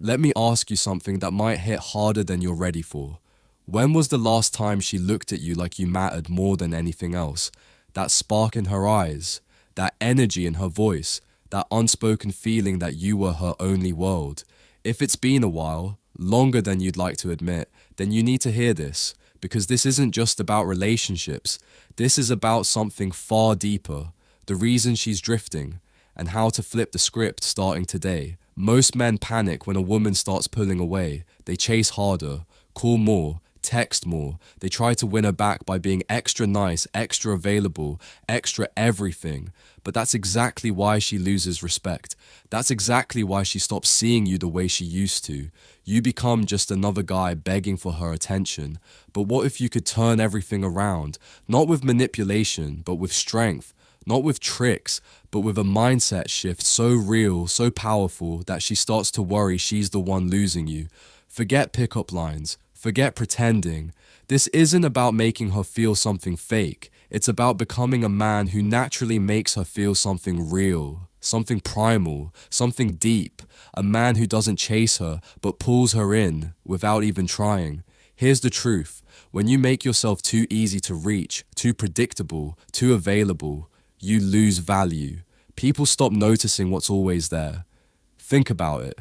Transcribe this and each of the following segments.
Let me ask you something that might hit harder than you're ready for. When was the last time she looked at you like you mattered more than anything else? That spark in her eyes, that energy in her voice, that unspoken feeling that you were her only world. If it's been a while, longer than you'd like to admit, then you need to hear this, because this isn't just about relationships. This is about something far deeper, the reason she's drifting, and how to flip the script starting today. Most men panic when a woman starts pulling away. They chase harder, call more, text more. They try to win her back by being extra nice, extra available, extra everything. But that's exactly why she loses respect. That's exactly why she stops seeing you the way she used to. You become just another guy begging for her attention. But what if you could turn everything around? Not with manipulation, but with strength. Not with tricks, but with a mindset shift so real, so powerful that she starts to worry she's the one losing you. Forget pickup lines. Forget pretending. This isn't about making her feel something fake. It's about becoming a man who naturally makes her feel something real, something primal, something deep. A man who doesn't chase her, but pulls her in without even trying. Here's the truth. When you make yourself too easy to reach, too predictable, too available, you lose value. People stop noticing what's always there. Think about it.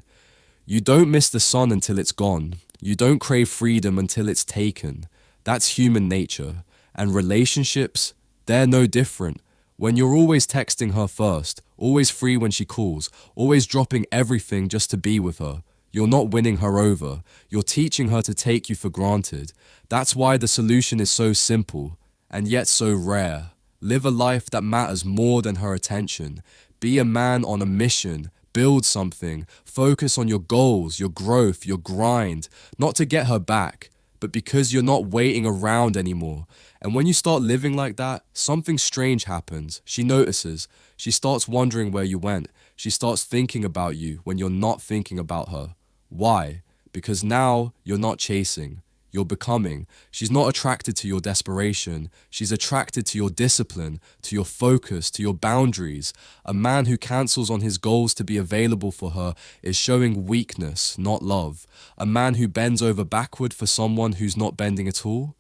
You don't miss the sun until it's gone. You don't crave freedom until it's taken. That's human nature. And relationships, they're no different. When you're always texting her first, always free when she calls, always dropping everything just to be with her, you're not winning her over. You're teaching her to take you for granted. That's why the solution is so simple, and yet so rare. Live a life that matters more than her attention. Be a man on a mission. Build something. Focus on your goals, your growth, your grind. Not to get her back, but because you're not waiting around anymore. And when you start living like that, something strange happens. She notices. She starts wondering where you went. She starts thinking about you when you're not thinking about her. Why? Because now you're not chasing. You're becoming. She's not attracted to your desperation. She's attracted to your discipline, to your focus, to your boundaries. A man who cancels on his goals to be available for her is showing weakness, not love. A man who bends over backward for someone who's not bending at all,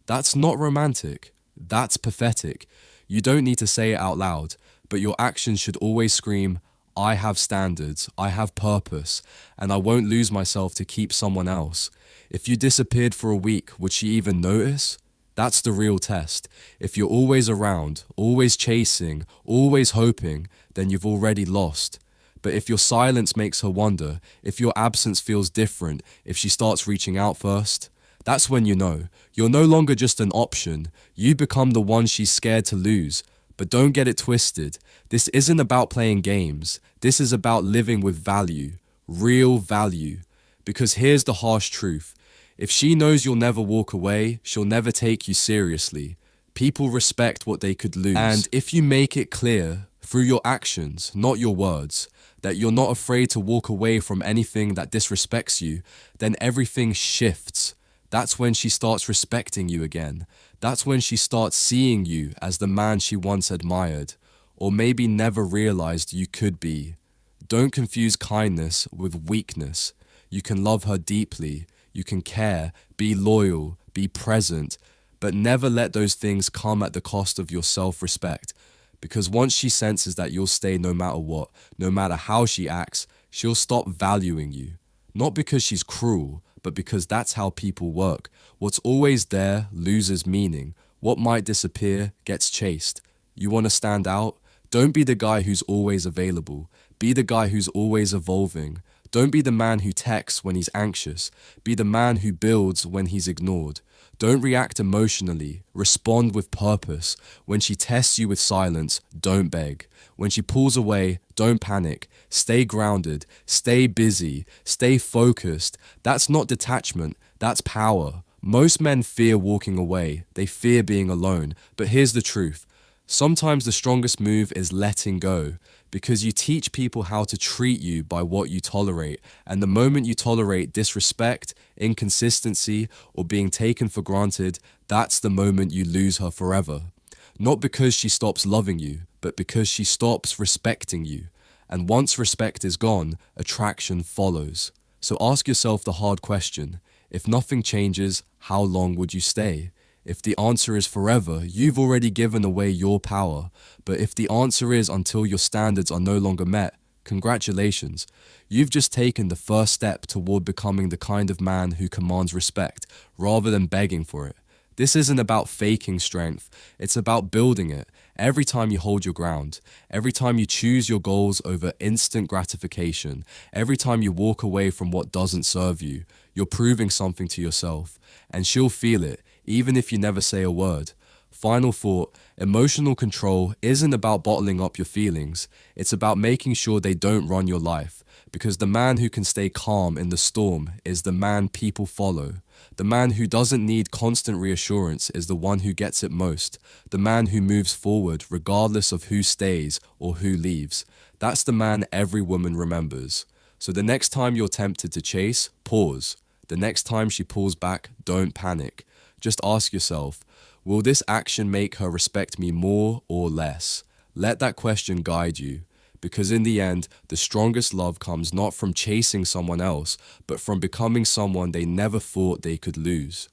that's not romantic. That's pathetic. You don't need to say it out loud, but your actions should always scream, I have standards, I have purpose, and I won't lose myself to keep someone else. If you disappeared for a week, would she even notice? That's the real test. If you're always around, always chasing, always hoping, then you've already lost. But if your silence makes her wonder, if your absence feels different, if she starts reaching out first, that's when you know. You're no longer just an option. You become the one she's scared to lose. But don't get it twisted. This isn't about playing games. This is about living with value, real value. Because here's the harsh truth. If she knows you'll never walk away, she'll never take you seriously. People respect what they could lose. And if you make it clear, through your actions, not your words, that you're not afraid to walk away from anything that disrespects you, then everything shifts. That's when she starts respecting you again. That's when she starts seeing you as the man she once admired, or maybe never realized you could be. Don't confuse kindness with weakness. You can love her deeply. You can care, be loyal, be present, but never let those things come at the cost of your self-respect. Because once she senses that you'll stay no matter what, no matter how she acts, she'll stop valuing you. Not because she's cruel, but because that's how people work. What's always there loses meaning. What might disappear gets chased. You want to stand out? Don't be the guy who's always available. Be the guy who's always evolving. Don't be the man who texts when he's anxious. Be the man who builds when he's ignored. Don't react emotionally. Respond with purpose. When she tests you with silence, don't beg. When she pulls away, don't panic. Stay grounded. Stay busy. Stay focused. That's not detachment. That's power. Most men fear walking away. They fear being alone. But here's the truth. Sometimes the strongest move is letting go, because you teach people how to treat you by what you tolerate, and the moment you tolerate disrespect, inconsistency, or being taken for granted, that's the moment you lose her forever. Not because she stops loving you, but because she stops respecting you. And once respect is gone, attraction follows. So ask yourself the hard question. If nothing changes, how long would you stay? If the answer is forever, you've already given away your power. But if the answer is until your standards are no longer met, congratulations. You've just taken the first step toward becoming the kind of man who commands respect, rather than begging for it. This isn't about faking strength, it's about building it. Every time you hold your ground, every time you choose your goals over instant gratification, every time you walk away from what doesn't serve you, you're proving something to yourself. And she'll feel it, even if you never say a word. Final thought, emotional control isn't about bottling up your feelings, it's about making sure they don't run your life. Because the man who can stay calm in the storm is the man people follow. The man who doesn't need constant reassurance is the one who gets it most. The man who moves forward regardless of who stays or who leaves. That's the man every woman remembers. So the next time you're tempted to chase, pause. The next time she pulls back, don't panic. Just ask yourself, will this action make her respect me more or less? Let that question guide you. Because in the end, the strongest love comes not from chasing someone else, but from becoming someone they never thought they could lose.